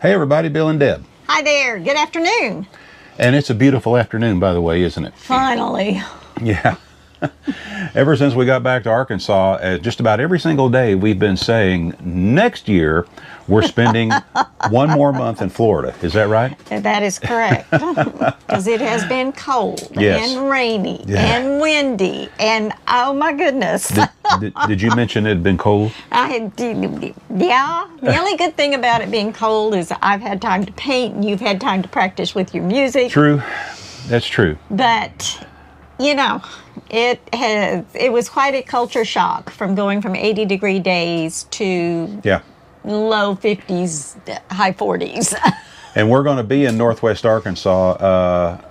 Hey everybody, Bill and Deb. Hi there. Good afternoon. And it's a beautiful afternoon, by the way, isn't it? Finally. Yeah. Ever since we got back to Arkansas, just about every single day we've been saying next year we're spending one more month in Florida. Is that right? That is correct. Because it has been cold and rainy and windy and oh my goodness. Did you mention it had been cold? Yeah. The only good thing about it being cold is I've had time to paint and you've had time to practice with your music. True. That's true. But you know, it was quite a culture shock from going from 80-degree days to low 50s, high 40s. And we're going to be in Northwest Arkansas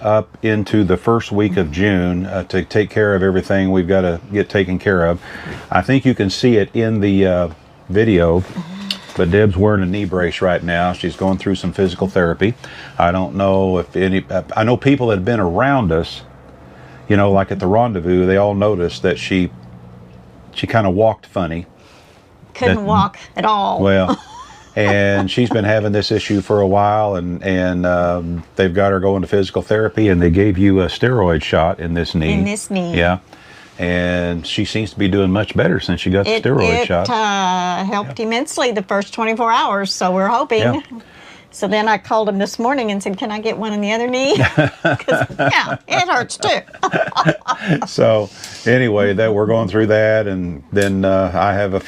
up into the first week of June to take care of everything we've got to get taken care of. I think you can see it in the video, but Deb's wearing a knee brace right now. She's going through some physical therapy. I don't know if I know people that have been around us, you know, like at the rendezvous, they all noticed that she kind of walked funny. Couldn't walk at all. Well, and she's been having this issue for a while, and they've got her going to physical therapy, and they gave you a steroid shot in this knee. In this knee. Yeah. And she seems to be doing much better since she got the steroid shot. It helped immensely the first 24 hours, so we're hoping. Yeah. So then I called him this morning and said, can I get one in the other knee? Because, it hurts too. So anyway, we're going through that, and then I have a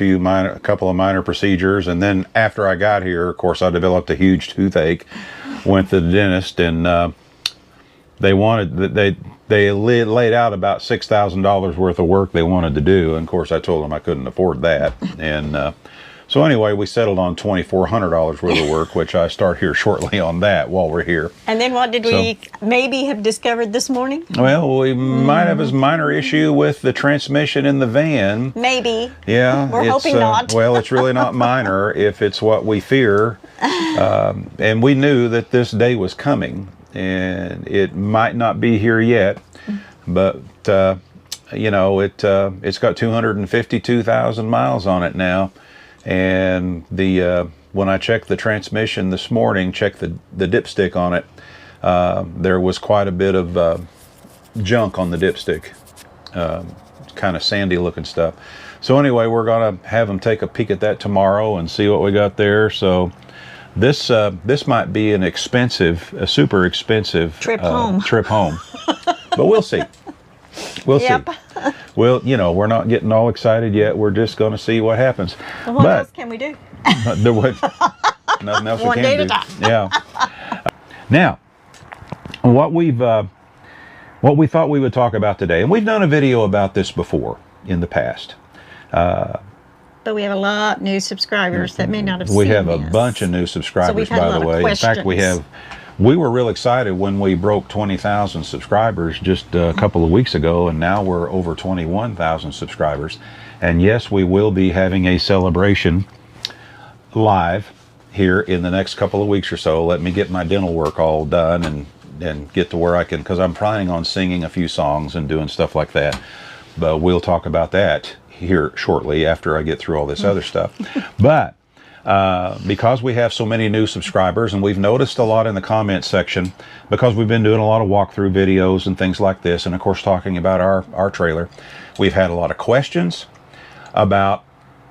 couple of minor procedures. And then after I got here, of course, I developed a huge toothache, went to the dentist, and they laid out about $6,000 worth of work they wanted to do. And of course, I told them I couldn't afford that. And so anyway, we settled on $2,400 worth of work, which I start here shortly on that while we're here. And then what did we maybe have discovered this morning? Well, we might have a minor issue with the transmission in the van. Maybe. Yeah. We're hoping not. Well, it's really not minor if it's what we fear. And we knew that this day was coming, and it might not be here yet, but you know, it's got 252,000 miles on it now. And when I checked the transmission this morning, checked the dipstick on it, there was quite a bit of junk on the dipstick, kind of sandy looking stuff. So anyway, we're going to have them take a peek at that tomorrow and see what we got there. So this might be a super expensive trip home. But we'll see. We'll see. Well, you know, we're not getting all excited yet. We're just going to see what happens. Well, what else can we do? Nothing else One we day can at do. a time. Yeah. Now, what we thought we would talk about today, and we've done a video about this before in the past. But we have a lot of new subscribers that may not have seen We have this. a bunch of new subscribers, So we've had by a lot the of way. questions. In fact, we were real excited when we broke 20,000 subscribers just a couple of weeks ago, and now we're over 21,000 subscribers. And yes, we will be having a celebration live here in the next couple of weeks or so. Let me get my dental work all done and get to where I can, because I'm planning on singing a few songs and doing stuff like that. But we'll talk about that here shortly after I get through all this other stuff. But because we have so many new subscribers, and we've noticed a lot in the comment section, because we've been doing a lot of walkthrough videos and things like this, and of course talking about our trailer, we've had a lot of questions about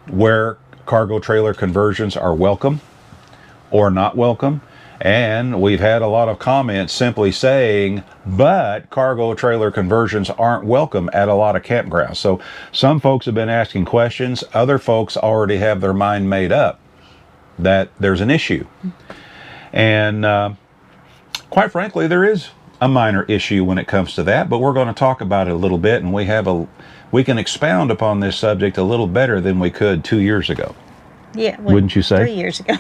where cargo trailer conversions are welcome or not welcome. And we've had a lot of comments simply saying, but cargo trailer conversions aren't welcome at a lot of campgrounds. So some folks have been asking questions. Other folks already have their mind made up that there's an issue. And quite frankly, there is a minor issue when it comes to that, but we're going to talk about it a little bit, and we can expound upon this subject a little better than we could 2 years ago. Yeah. Well, wouldn't you say? 3 years ago.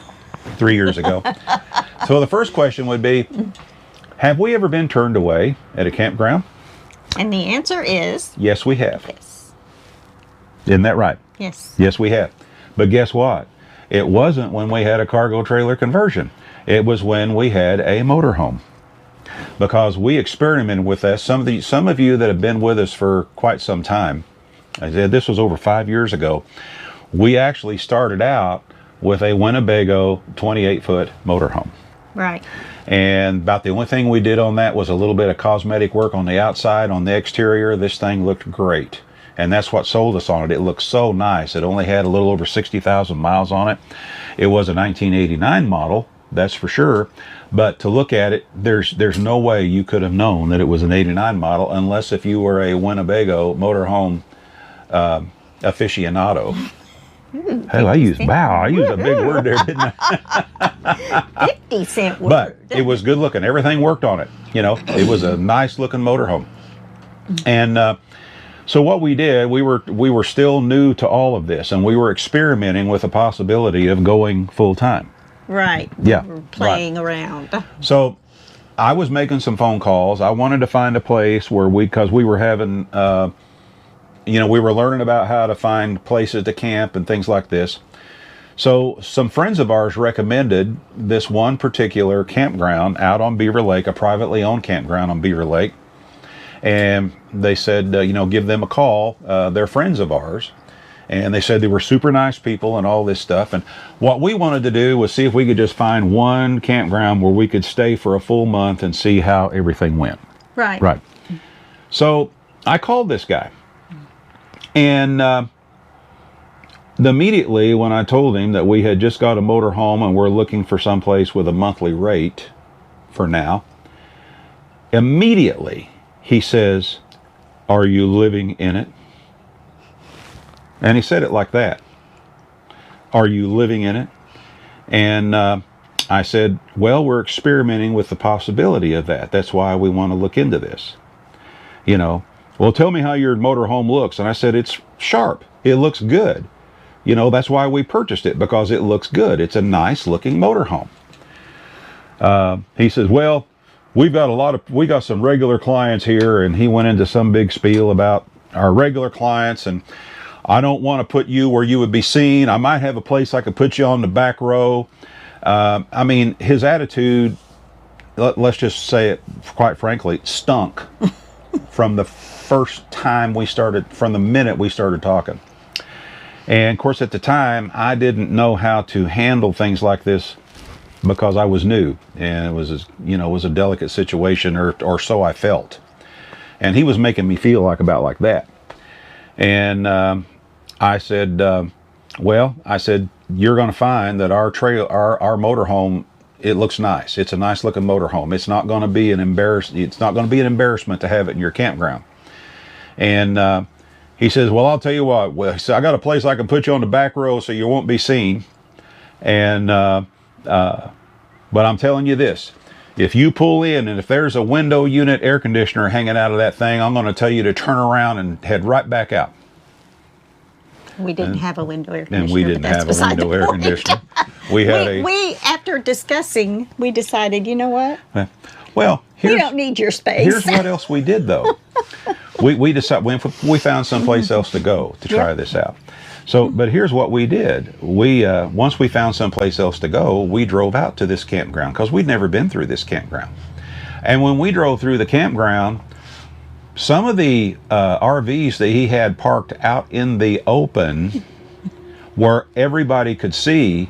3 years ago. So the first question would be, have we ever been turned away at a campground? And the answer is... Yes, we have. Yes. Isn't that right? Yes. Yes, we have. But guess what? It wasn't when we had a cargo trailer conversion. It was when we had a motorhome. Because we experimented with that. Some of you that have been with us for quite some time, I said this was over 5 years ago, we actually started out with a Winnebago 28-foot motorhome. Right. And about the only thing we did on that was a little bit of cosmetic work on the outside. On the exterior, this thing looked great. And that's what sold us on it. It looked so nice. It only had a little over 60,000 miles on it. It was a 1989 model, that's for sure. But to look at it, there's no way you could have known that it was an 89 model unless if you were a Winnebago motorhome aficionado. Hell, I used a big word there, didn't I? 50-cent word. But it was good looking. Everything worked on it. You know, it was a nice looking motorhome. And so what we did, we were still new to all of this, and we were experimenting with the possibility of going full time. Right. Yeah. We were playing around. So I was making some phone calls. I wanted to find a place where because we were having, we were learning about how to find places to camp and things like this. So some friends of ours recommended this one particular campground out on Beaver Lake, a privately owned campground on Beaver Lake. And they said, give them a call. They're friends of ours. And they said they were super nice people and all this stuff. And what we wanted to do was see if we could just find one campground where we could stay for a full month and see how everything went. Right. Right. So I called this guy. And immediately when I told him that we had just got a motorhome and we're looking for someplace with a monthly rate for now, immediately he says, "Are you living in it?" And he said it like that. "Are you living in it?" And I said, "Well, we're experimenting with the possibility of that. That's why we want to look into this. Well, tell me how your motorhome looks." And I said, "It's sharp. It looks good. That's why we purchased it, because it looks good. It's a nice looking motorhome." He says, "Well, we got some regular clients here," and he went into some big spiel about our regular clients, and "I don't want to put you where you would be seen. I might have a place I could put you on the back row." I mean, his attitude, let's just say it quite frankly, stunk from the minute we started talking. And of course, at the time, I didn't know how to handle things like this because I was new, and it was a delicate situation, or so I felt. And he was making me feel like that. And I said, "You're going to find that our motorhome, it looks nice. It's a nice looking motorhome. It's not going to be an embarrassment to have it in your campground." And he says, "Well, I'll tell you what. Well, he said, I got a place I can put you on the back row so you won't be seen. And but I'm telling you this. If you pull in and if there's a window unit air conditioner hanging out of that thing, I'm going to tell you to turn around and head right back out." We didn't have a window air conditioner. And we didn't have a window air conditioner. We, after discussing, we decided, you know what? Well, we don't need your space. Here's what else we did, though. we decided we found someplace else to go to try this out. So, but here's what we did. We once we found someplace else to go, we drove out to this campground because we'd never been through this campground. And when we drove through the campground, some of the RVs that he had parked out in the open, where everybody could see,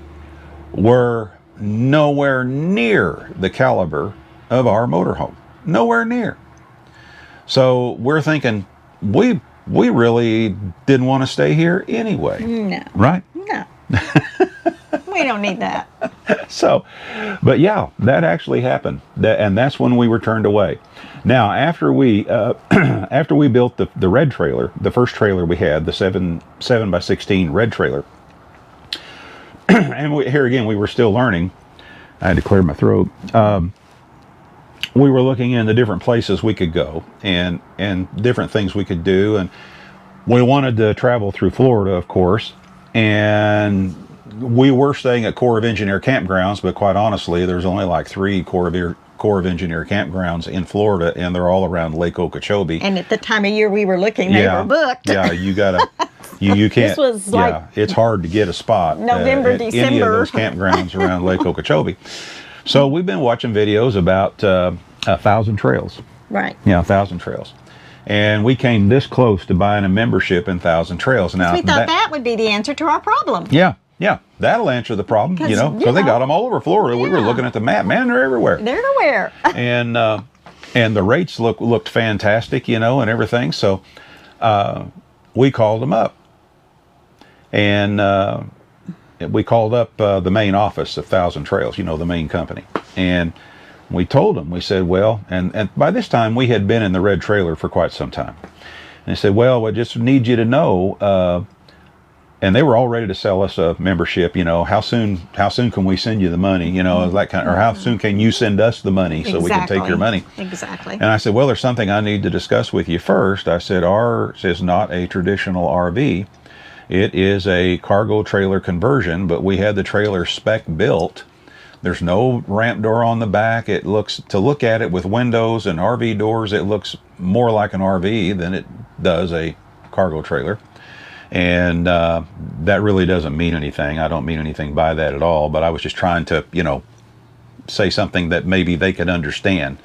were nowhere near the caliber of our motorhome. Nowhere near. So we're thinking, we really didn't want to stay here anyway. No. Right? No. We don't need that. So, but yeah, that actually happened. And that's when we were turned away. Now, after we built the red trailer, the first trailer we had, the 7x16 red trailer, and here again, we were still learning. I had to clear my throat. We were looking into different places we could go and different things we could do. And we wanted to travel through Florida, of course. And we were staying at Corps of Engineer campgrounds, but quite honestly, there's only like 3 Corps of Engineer campgrounds in Florida, and they're all around Lake Okeechobee. And at the time of year we were looking, they were booked. Yeah, you gotta, you can't. This was like it's hard to get a spot November, at December. any of those campgrounds around Lake Okeechobee. So we've been watching videos about 1,000 trails. Right. Yeah, 1,000 trails. And we came this close to buying a membership in 1,000 trails. Now we thought that would be the answer to our problem. Yeah, yeah. that'll answer the problem, Because, you know. you So they know, got them all over Florida. We were yeah. looking at the map. Man, they're everywhere. They're everywhere. And the rates looked fantastic, you know, and everything. So we called them up, and we called up the main office of Thousand Trails, you know, the main company, and we told them. We said, well, and by this time we had been in the red trailer for quite some time. And they said, well, we just need you to know. And they were all ready to sell us a membership. You know, how soon can we send you the money? You know, that kind of, or how soon can you send us the money so we can take your money? Exactly. And I said, well, there's something I need to discuss with you first. I said, ours is not a traditional RV. It is a cargo trailer conversion, but we had the trailer spec built. There's no ramp door on the back. It looks, to look at it with windows and RV doors, it looks more like an RV than it does a cargo trailer. And that really doesn't mean anything. I don't mean anything by that at all, but I was just trying to, you know, say something that maybe they could understand.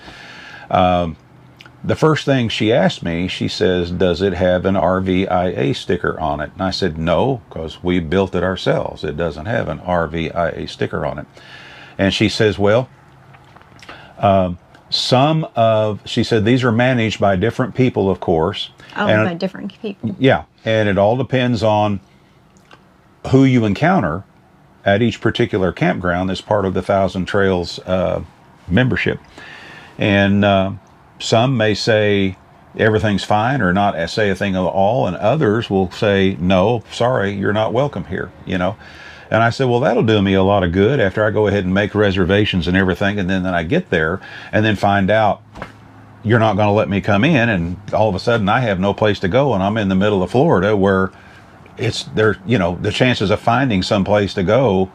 The first thing she asked me, she says, does it have an RVIA sticker on it? And I said, no, because we built it ourselves. It doesn't have an RVIA sticker on it. And she says, well, she said, these are managed by different people, of course. Oh, and, by different people. Yeah, and it all depends on who you encounter at each particular campground as part of the Thousand Trails membership. And some may say everything's fine or not say a thing at all, and others will say, no, sorry, you're not welcome here, you know. And I said, well, that'll do me a lot of good after I go ahead and make reservations and everything, and then I get there and then find out you're not going to let me come in, and all of a sudden I have no place to go, and I'm in the middle of Florida where it's there, you know, the chances of finding some place to go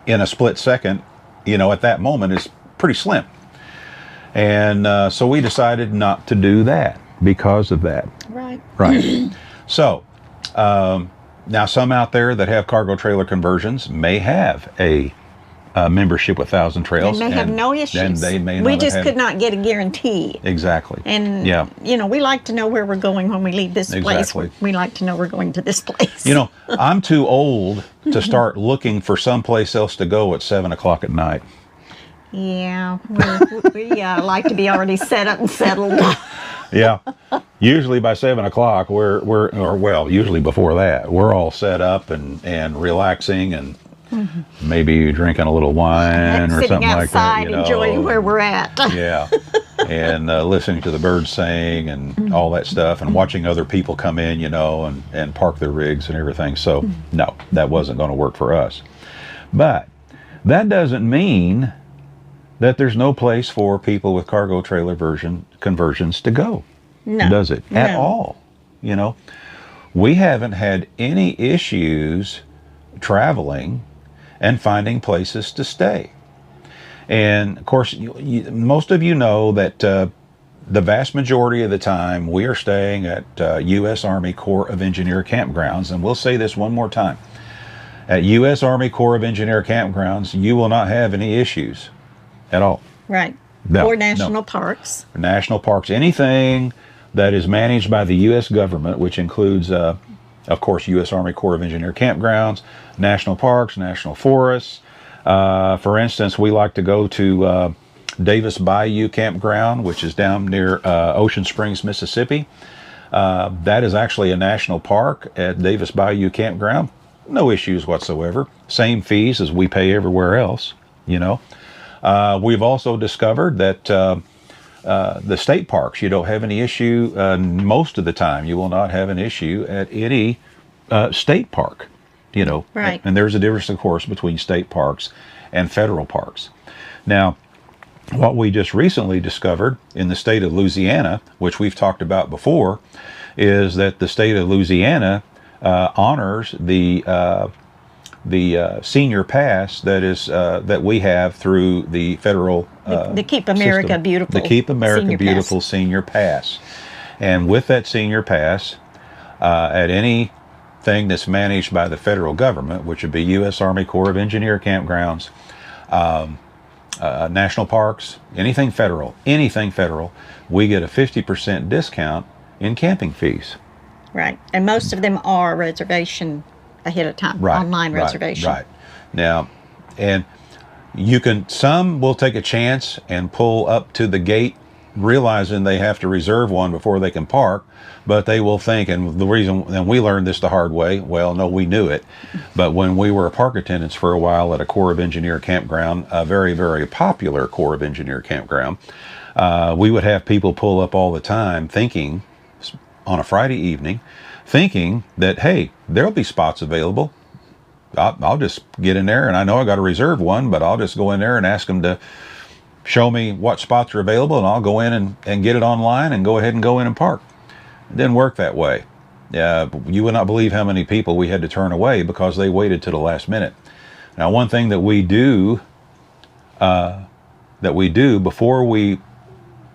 in a split second, you know, at that moment is pretty slim. And so we decided not to do that because of that. Right. Right. So now some out there that have cargo trailer conversions may have a membership with Thousand Trails. They may have no issues. And they may not we just have could not get a guarantee. Exactly. And, yeah. you know, we like to know where we're going when we leave this Exactly. place. We like to know we're going to this place. You know, I'm too old to start looking for someplace else to go at 7 o'clock at night. Yeah, we like to be already set up and settled. Yeah. Usually by 7 o'clock, usually before that, we're all set up and relaxing and maybe drinking a little wine or something like that. Sitting outside, enjoying where we're at. Yeah. And listening to the birds sing and all that stuff and watching other people come in, you know, and park their rigs and everything. So, no, that wasn't going to work for us. But that doesn't mean that there's no place for people with cargo trailer conversions to go. No. Does it? No. At all. You know, we haven't had any issues traveling and finding places to stay. And of course, most of you know that the vast majority of the time we are staying at U.S. Army Corps of Engineer campgrounds. And we'll say this one more time. At U.S. Army Corps of Engineer campgrounds, you will not have any issues at all. Right. No, or national parks. National parks, anything that is managed by the U.S. government, which includes, of course, U.S. Army Corps of Engineer campgrounds, national parks, national forests. For instance, we like to go to Davis Bayou Campground, which is down near Ocean Springs, Mississippi. That is actually a national park at Davis Bayou Campground. No issues whatsoever. Same fees as we pay everywhere else, you know. We've also discovered that the state parks, you don't have any issue. Most of the time, you will not have an issue at any state park, you know. Right. And there's a difference, of course, between state parks and federal parks. Now, what we just recently discovered in the state of Louisiana, which we've talked about before, is that the state of Louisiana honors the senior pass that we have through the federal the Keep America system. Beautiful. The Keep America Senior Beautiful Pass. Senior Pass. And with that senior pass, at anything that's managed by the federal government, which would be U.S. Army Corps of Engineer campgrounds, national parks, anything federal, we get a 50% discount in camping fees. Right. And most of them are reservation ahead of time, Right, online right, reservation. Right. Now, and some will take a chance and pull up to the gate realizing they have to reserve one before they can park, but they will think, and we learned this the hard way, well, no, we knew it, but when we were park attendants for a while at a Corps of Engineer campground, a very, very popular Corps of Engineer campground, we would have people pull up all the time thinking, on a Friday evening, thinking that, hey, there'll be spots available. I'll just get in there, and I know I got to reserve one, but I'll just go in there and ask them to show me what spots are available, and I'll go in and get it online and go ahead and go in and park. It didn't work that way. You would not believe how many people we had to turn away because they waited to the last minute. Now, one thing that we do before we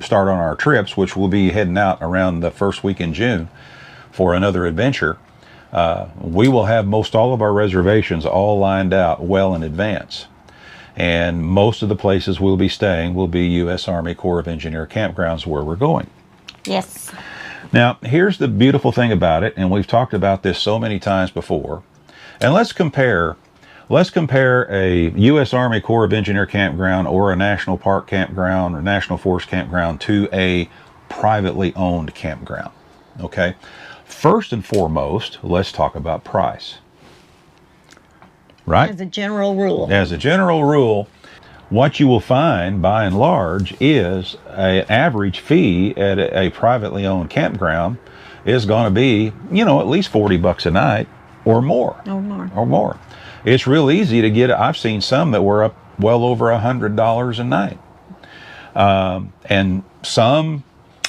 start on our trips, which we'll be heading out around the first week in June for another adventure, we will have most all of our reservations all lined out well in advance. And most of the places we'll be staying will be U.S. Army Corps of Engineer campgrounds where we're going. Yes. Now, here's the beautiful thing about it, and we've talked about this so many times before. And let's compare a U.S. Army Corps of Engineer campground or a National Park campground or National Forest campground to a privately owned campground. Okay? First and foremost, let's talk about price. Right? As a general rule. As a general rule, what you will find by and large is an average fee at a privately owned campground is going to be, at least $40 a night or more. Or more. It's real easy to get. I've seen some that were up well over $100 a night. And some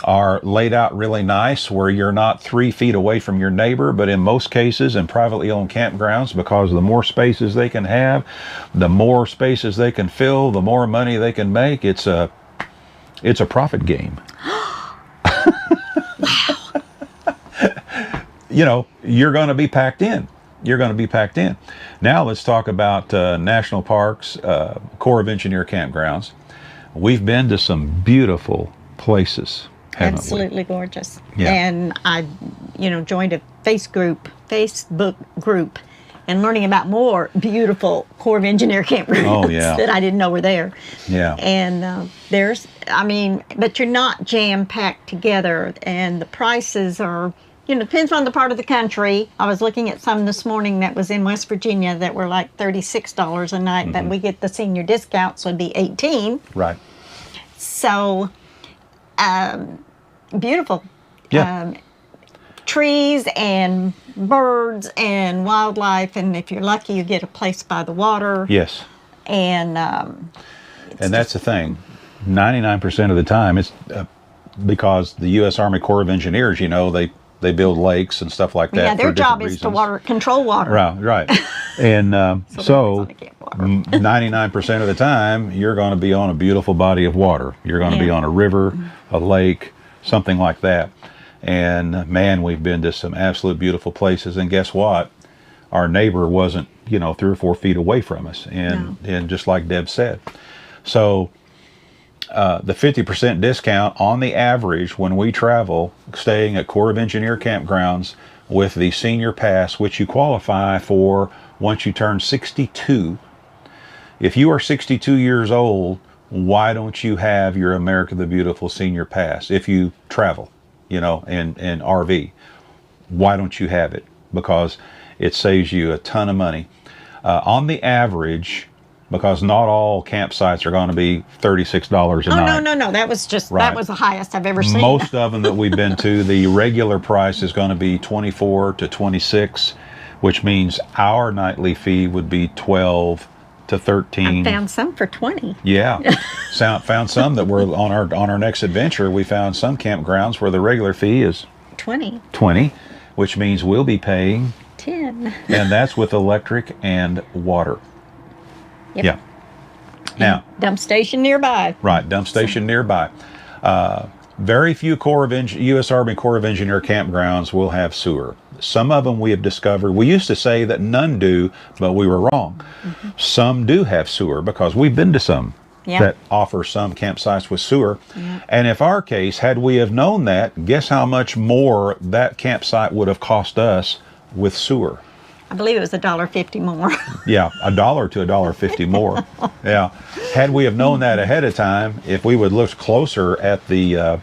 are laid out really nice where you're not 3 feet away from your neighbor, but in most cases in privately owned campgrounds, because the more spaces they can have, the more spaces they can fill, the more money they can make. It's a profit game. You're going to be packed in. Now let's talk about national parks, Corps of Engineer campgrounds. We've been to some beautiful places. Absolutely gorgeous. Yeah. And I, joined a Facebook group and learning about more beautiful Corps of Engineer campgrounds that I didn't know were there. Yeah. And but you're not jam-packed together, and the prices are, depends on the part of the country. I was looking at some this morning that was in West Virginia that were like $36 a night, but we get the senior discount, so it'd be $18. Right. So, beautiful. Yeah. Trees and birds and wildlife, and if you're lucky, you get a place by the water. Yes. And that's the thing. 99% of the time, it's because the U.S. Army Corps of Engineers, they build lakes and stuff like that. Yeah, their job is reasons. to control water. Right. And so 99% of the time, you're going to be on a beautiful body of water. You're going to be on a river, a lake, something like that. And man, we've been to some absolute beautiful places. And guess what? Our neighbor wasn't, 3 or 4 feet away from us. And just like Deb said. So the 50% discount on the average when we travel, staying at Corps of Engineer campgrounds with the senior pass, which you qualify for once you turn 62. If you are 62 years old, why don't you have your America the Beautiful senior pass? If you travel, in RV, why don't you have it? Because it saves you a ton of money. On the average, because not all campsites are going to be $36 a night. No. That was that was the highest I've ever seen. Most of them that we've been to, the regular price is going to be $24 to $26, which means our nightly fee would be $12 to $13. I found some for $20. Yeah, found some that were on our next adventure. We found some campgrounds where the regular fee is $20, which means we'll be paying $10, and that's with electric and water. Yep. Yeah. Now, dump station nearby. Right, dump station nearby. Very few U.S. Army Corps of Engineer campgrounds will have sewer. Some of them we have discovered. We used to say that none do, but we were wrong. Some do have sewer because we've been to some that offer some campsites with sewer. And if our case, had we have known that, guess how much more that campsite would have cost us with sewer. I believe it was $1.50 more. Yeah, $1 to $1.50 more. Yeah. Had we have known that ahead of time, if we would look closer at the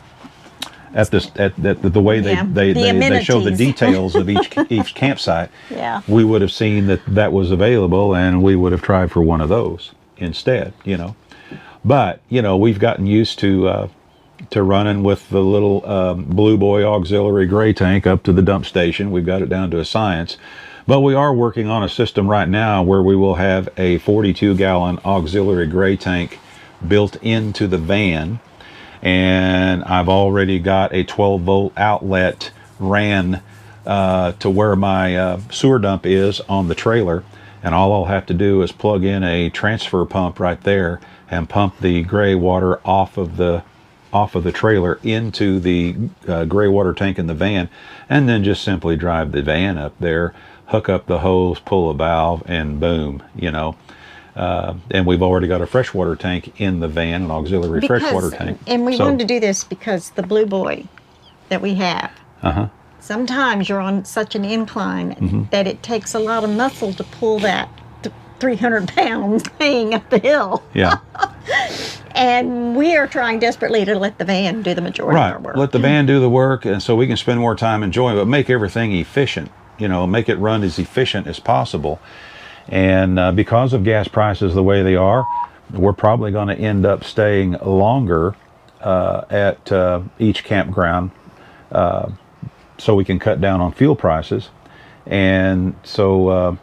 the way Yeah, they show the amenities. details of each campsite, Yeah. we would have seen that was available, and we would have tried for one of those instead. But we've gotten used to running with the little Blue Boy auxiliary gray tank up to the dump station. We've got it down to a science. But we are working on a system right now where we will have a 42-gallon auxiliary gray tank built into the van. And I've already got a 12-volt outlet ran to where my sewer dump is on the trailer. And all I'll have to do is plug in a transfer pump right there and pump the gray water off of the trailer into the gray water tank in the van, and then just simply drive the van up there, hook up the hose, pull a valve, and boom, and we've already got a freshwater tank in the van, an auxiliary freshwater tank. And we wanted to do this because the Blue Boy that we have, sometimes you're on such an incline that it takes a lot of muscle to pull that 300-pound thing up the hill. Yeah. And we are trying desperately to let the van do the majority of our work. Let the van do the work, and so we can spend more time enjoying it, but make everything efficient, make it run as efficient as possible. And because of gas prices the way they are, we're probably going to end up staying longer at each campground so we can cut down on fuel prices, and so,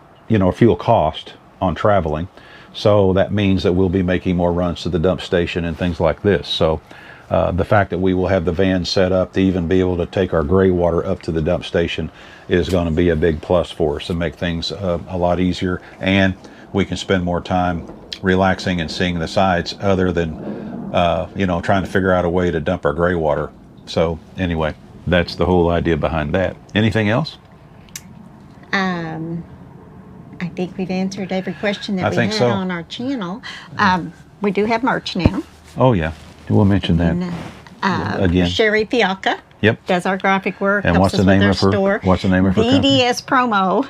fuel cost on traveling. So that means that we'll be making more runs to the dump station and things like this. So the fact that we will have the van set up to even be able to take our gray water up to the dump station is going to be a big plus for us and make things a lot easier. And we can spend more time relaxing and seeing the sights other than, trying to figure out a way to dump our gray water. So anyway, that's the whole idea behind that. Anything else? I think we've answered every question that I we think had so. on our channel. We do have merch now. Oh, yeah. We'll mention that again. Sherry Fialka does our graphic work. And helps what's the us name with of our her? store. What's the name of her company? BDS Promo.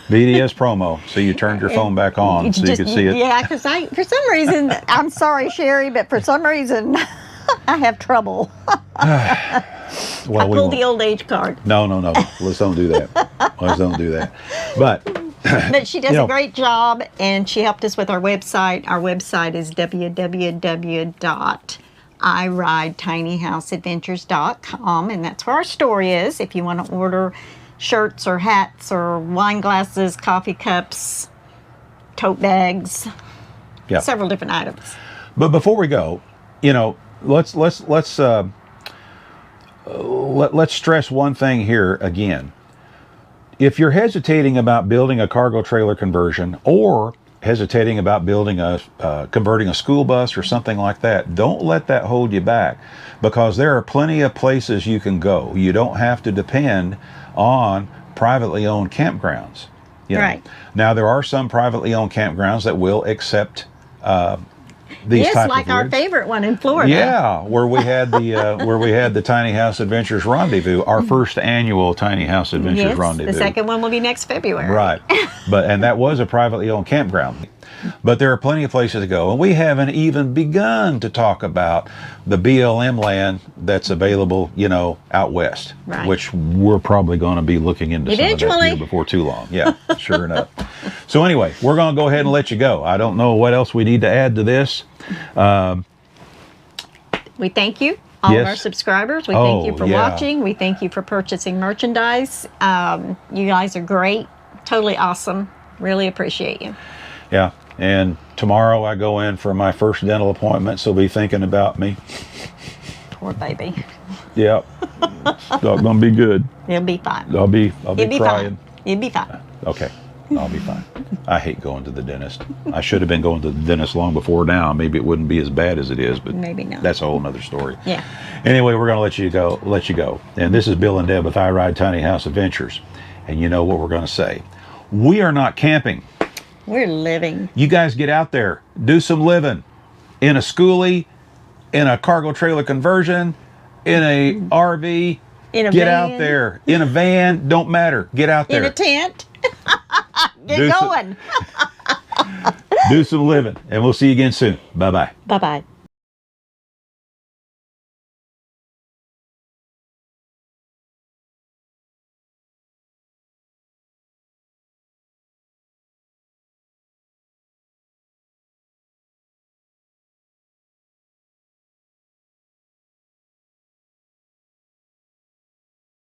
BDS Promo. So you turned your phone back on so you could see it. Yeah, because for some reason, I'm sorry, Sherry, but for some reason, I have trouble. Well, I pulled the old age card. No. Let's don't do that. Let's don't do that. But she does a great job, and she helped us with our website. Our website is www.iridetinyhouseadventures.com, and that's where our store is. If you want to order shirts or hats or wine glasses, coffee cups, tote bags, several different items. But before we go, let's stress one thing here again. If you're hesitating about building a cargo trailer conversion or hesitating about building converting a school bus or something like that, don't let that hold you back, because there are plenty of places you can go. You don't have to depend on privately owned campgrounds. Right. Now, there are some privately owned campgrounds that will accept these type like of our rigs. favorite one in Florida. Yeah, where we had the Tiny House Adventures Rendezvous, our first annual Tiny House Adventures Rendezvous. The second one will be next February. Right, and that was a privately owned campground. But there are plenty of places to go, and we haven't even begun to talk about the BLM land that's available, out west, which we're probably going to be looking into some of that here before too long. Yeah, sure enough. So anyway, we're going to go ahead and let you go. I don't know what else we need to add to this. We thank you, all of our subscribers. We thank you for watching. We thank you for purchasing merchandise. You guys are great, totally awesome. Really appreciate you. Yeah. And tomorrow I go in for my first dental appointment, so be thinking about me. Poor baby. Yeah. It's not going to be good. It'll be fine. I'll be crying. Fine. It'll be fine. Okay. I'll be fine. I hate going to the dentist. I should have been going to the dentist long before now. Maybe it wouldn't be as bad as it is, but maybe not. That's a whole nother story. Yeah. Anyway, we're going to let you go. And this is Bill and Deb with I Ride Tiny House Adventures. And you know what we're going to say. We are not camping. We're living. You guys get out there, do some living in a schoolie, in a cargo trailer conversion, in a RV. In a Get van. out there. In a van, don't matter. Get out there. In a tent. Get Do some- going. Do some living, and we'll see you again soon. Bye-bye. Bye bye.